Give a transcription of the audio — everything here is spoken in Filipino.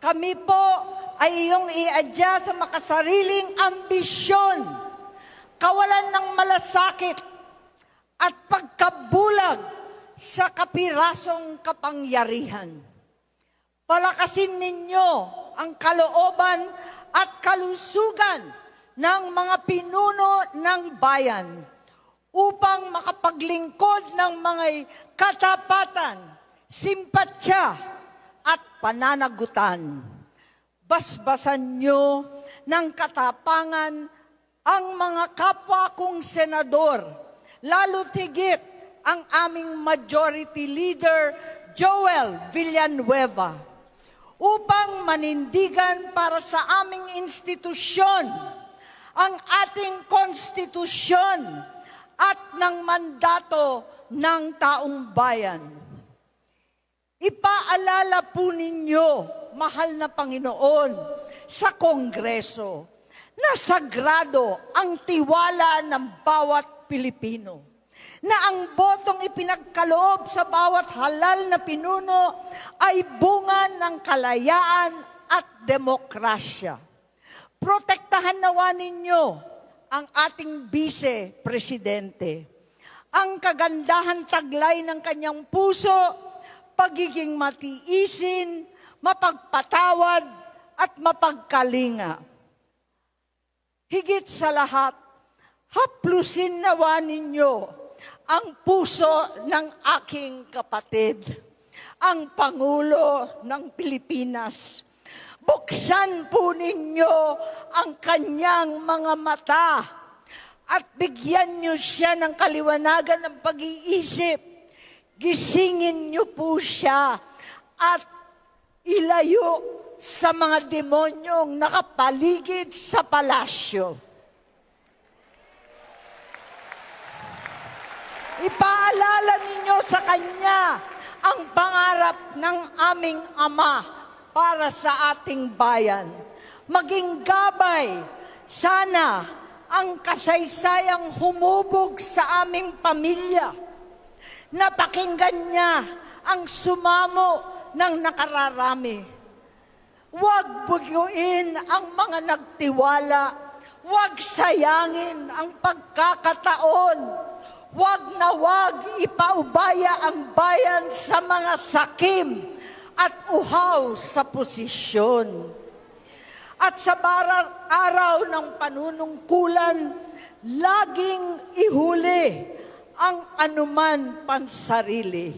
Kami po ay iyong iadya sa makasariling ambisyon, kawalan ng malasakit at pagkabulag sa kapirasong kapangyarihan. Palakasin ninyo ang kalooban at kalusugan ng mga pinuno ng bayan upang makapaglingkod ng mga katapatan, simpatsya at pananagutan. Basbasan nyo ng katapangan ang mga kapwa kong senador, lalo't higit ang aming Majority Leader Joel Villanueva, upang manindigan para sa aming institusyon ang ating konstitusyon at ng mandato ng taong bayan. Ipaalala po ninyo, mahal na Panginoon, sa Kongreso na sagrado ang tiwala ng bawat Pilipino, na ang botong ipinagkaloob sa bawat halal na pinuno ay bunga ng kalayaan at demokrasya. Protektahan nawa ninyo ang ating Vice-Presidente. Ang kagandahan taglay ng kanyang puso, pagiging matiisin, mapagpatawad at mapagkalinga. Higit sa lahat, haplusin nawa ninyo ang puso ng aking kapatid, ang Pangulo ng Pilipinas. Buksan po ninyo ang kanyang mga mata at bigyan niyo siya ng kaliwanagan ng pag-iisip. Gisingin niyo po siya at ilayo sa mga demonyong nakapaligid sa palasyo. Ipaalala ninyo sa kanya ang pangarap ng aming Ama para sa ating bayan. Maging gabay, sana ang kasaysayang humubog sa aming pamilya. Napakinggan niya ang sumamo ng nakararami. Huwag buguin ang mga nagtiwala. Huwag sayangin ang pagkakataon. Huwag na huwag ipaubaya ang bayan sa mga sakim at uhaw sa posisyon. At sa araw ng panunungkulan, laging ihuli ang anuman pansarili.